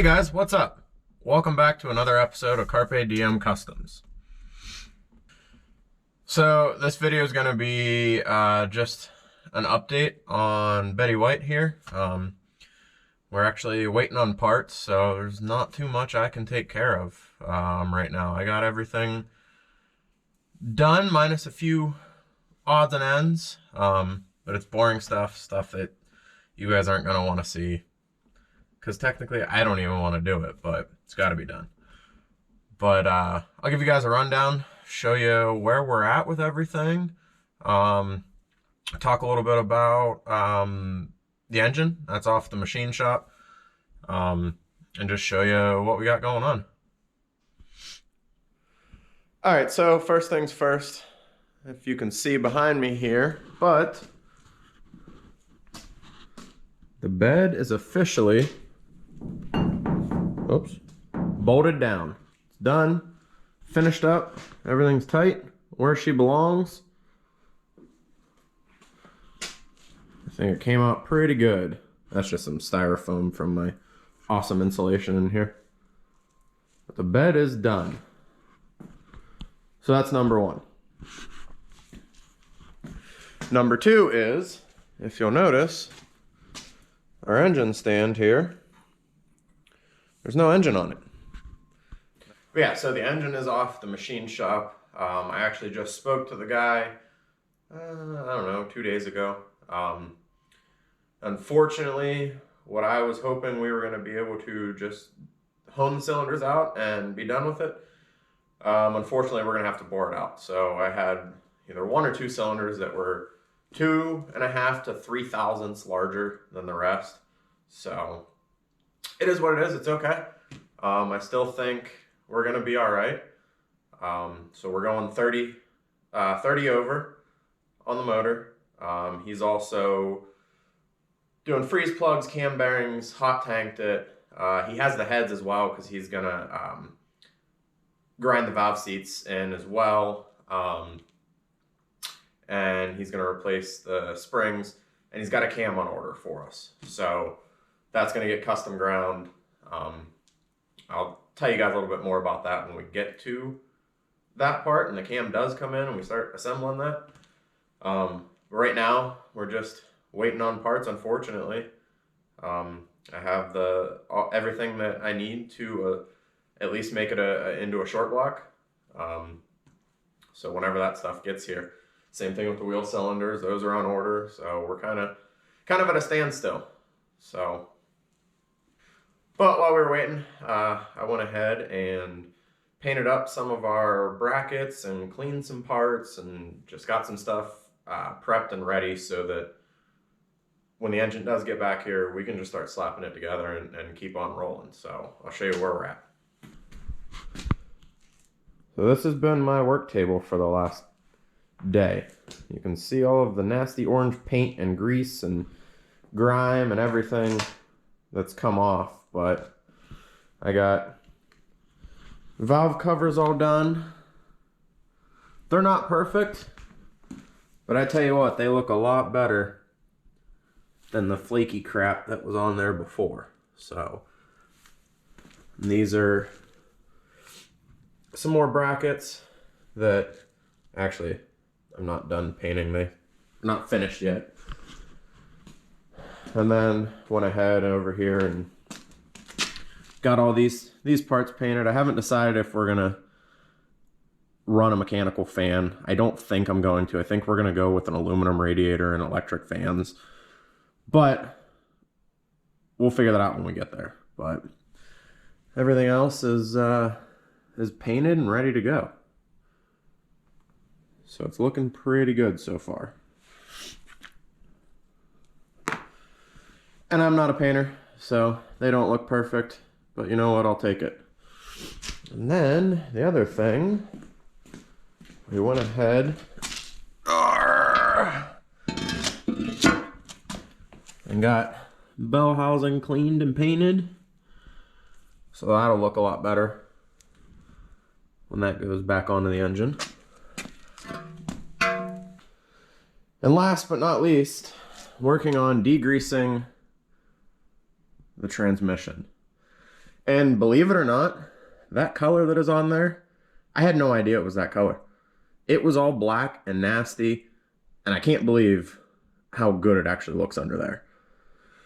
Hey guys, what's up? Welcome back to another episode of Carpe Diem Customs. So this video is going to be just an update on Betty White here. We're actually waiting on parts, so there's not too much I can take care of right now. I got everything done minus a few odds and ends, but it's boring stuff that you guys aren't going to want to see. Because technically, I don't even want to do it, but it's got to be done. But I'll give you guys a rundown, show you where we're at with everything, talk a little bit about the engine that's off the machine shop, and just show you what we got going on. All right, so first things first, if you can see behind me here, but the bed is officially bolted down. It's done, finished up, everything's tight, where she belongs. I think it came out pretty good. That's just some styrofoam from my awesome insulation in here. But the bed is done. So that's number one. Number two is, if you'll notice, our engine stand here, there's no engine on it. But yeah, so the engine is off the machine shop. I actually just spoke to the guy, I don't know, 2 days ago. Unfortunately, what I was hoping we were going to be able to just hone the cylinders out and be done with it. Unfortunately, we're going to have to bore it out. So I had either one or two cylinders that were 2.5 to 3 thousandths larger than the rest. So it is what it is. It's okay. I still think we're going to be all right. So we're going 30 over on the motor. He's also doing freeze plugs, cam bearings, hot tanked it. He has the heads as well because he's going to grind the valve seats in as well. And he's going to replace the springs. And he's got a cam on order for us. So that's going to get custom ground. I'll tell you guys a little bit more about that when we get to that part and the cam does come in and we start assembling that. Right now, we're just waiting on parts, unfortunately. I have everything that I need to at least make it into a short block. So whenever that stuff gets here, same thing with the wheel cylinders, those are on order. So we're kind of at a standstill. So, but while we were waiting, I went ahead and painted up some of our brackets and cleaned some parts and just got some stuff prepped and ready so that when the engine does get back here, we can just start slapping it together and keep on rolling. So I'll show you where we're at. So this has been my work table for the last day. You can see all of the nasty orange paint and grease and grime and everything that's come off, but I got valve covers all done. They're not perfect, but I tell you what, they look a lot better than the flaky crap that was on there before. So these are some more brackets that actually I'm not done painting. They're not finished yet. And then went ahead over here and got all these parts painted. I haven't decided if we're gonna run a mechanical fan. I don't think I'm going to. I think we're gonna go with an aluminum radiator and electric fans. But we'll figure that out when we get there. But everything else is painted and ready to go. So it's looking pretty good so far. And I'm not a painter, so they don't look perfect, but you know what, I'll take it. And then the other thing, we went ahead and got bell housing cleaned and painted. So that'll look a lot better when that goes back onto the engine. And last but not least, working on degreasing the transmission. And believe it or not, that color that is on there, I had no idea it was that color. It was all black and nasty, and I can't believe how good it actually looks under there.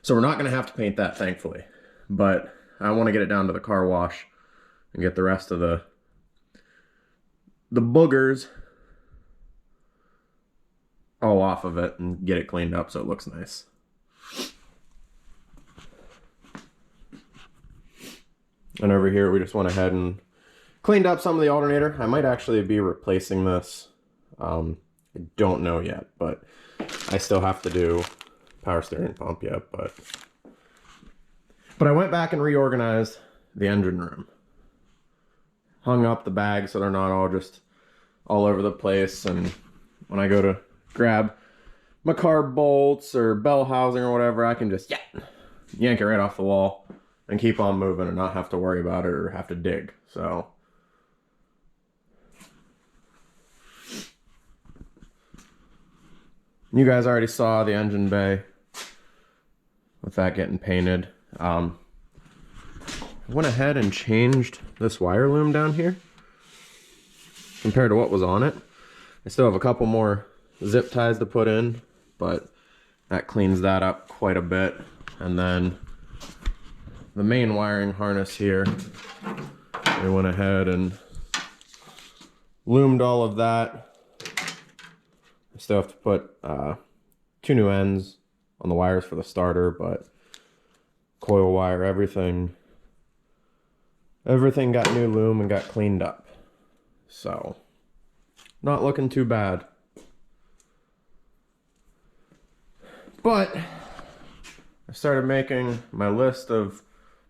So we're not going to have to paint that, thankfully. But I want to get it down to the car wash and get the rest of the boogers all off of it and get it cleaned up so it looks nice. And over here, we just went ahead and cleaned up some of the alternator. I might actually be replacing this. I don't know yet, but I still have to do power steering pump yet. But I went back and reorganized the engine room. Hung up the bags so they're not all just all over the place. And when I go to grab my carb bolts or bell housing or whatever, I can just yank it right off the wall and keep on moving and not have to worry about it or have to dig. So you guys already saw the engine bay with that getting painted. I went ahead and changed this wire loom down here compared to what was on it. I still have a couple more zip ties to put in, but that cleans that up quite a bit. And then the main wiring harness here, we went ahead and loomed all of that. I still have to put 2 new ends on the wires for the starter, but coil wire, everything got new loom and got cleaned up. So not looking too bad. But I started making my list of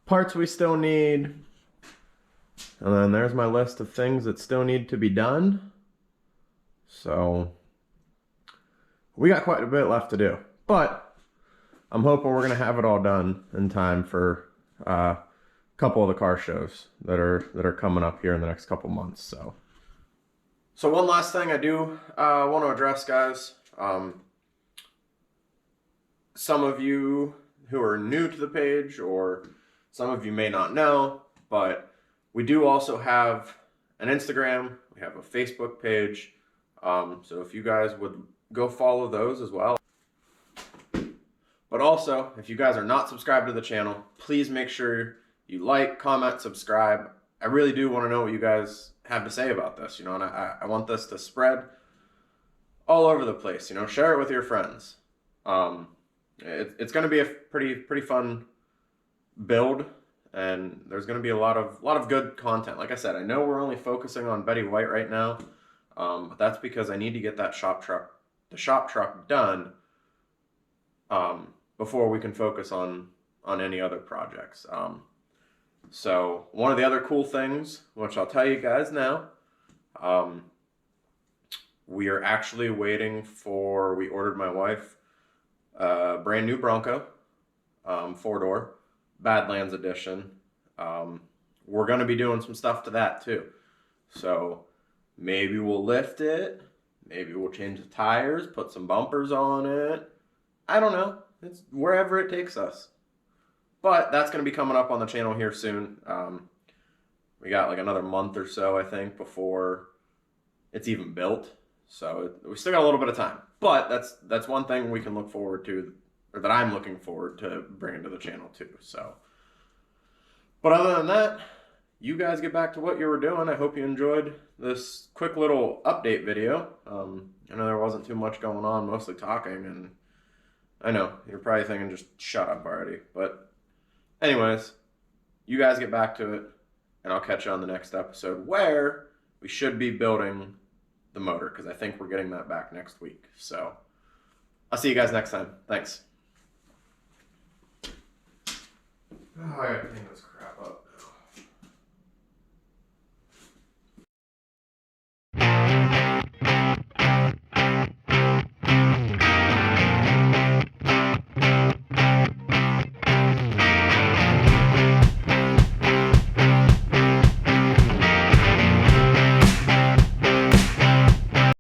parts we still need. And then there's my list of things that still need to be done. So we got quite a bit left to do. But I'm hoping we're going to have it all done in time for a couple of the car shows that are coming up here in the next couple months. So one last thing I do want to address, guys. Some of you who are new to the page, or some of you may not know, but we do also have an Instagram. We have a Facebook page. So if you guys would go follow those as well. But also, if you guys are not subscribed to the channel, please make sure you like, comment, subscribe. I really do want to know what you guys have to say about this, and I want this to spread all over the place, share it with your friends. It's going to be a pretty fun build, and there's going to be a lot of good content. Like I said, I know we're only focusing on Betty White right now, but that's because I need to get that shop truck done before we can focus on any other projects. So one of the other cool things, which I'll tell you guys now, we are actually waiting for, we ordered my wife a brand new Bronco, 4-door, Badlands edition. We're going to be doing some stuff to that too. So maybe we'll lift it, maybe we'll change the tires, put some bumpers on it. I don't know. It's wherever it takes us. But that's going to be coming up on the channel here soon. We got like another month or so, I think, before it's even built. So we still got a little bit of time. But that's one thing we can look forward to, or that I'm looking forward to bringing to the channel too. So, but other than that, you guys get back to what you were doing. I hope you enjoyed this quick little update video. I know there wasn't too much going on, mostly talking, and I know you're probably thinking just shut up already. But anyways, you guys get back to it, and I'll catch you on the next episode where we should be building the motor, because I think we're getting that back next week. So I'll see you guys next time. Thanks. Oh, I gotta clean this.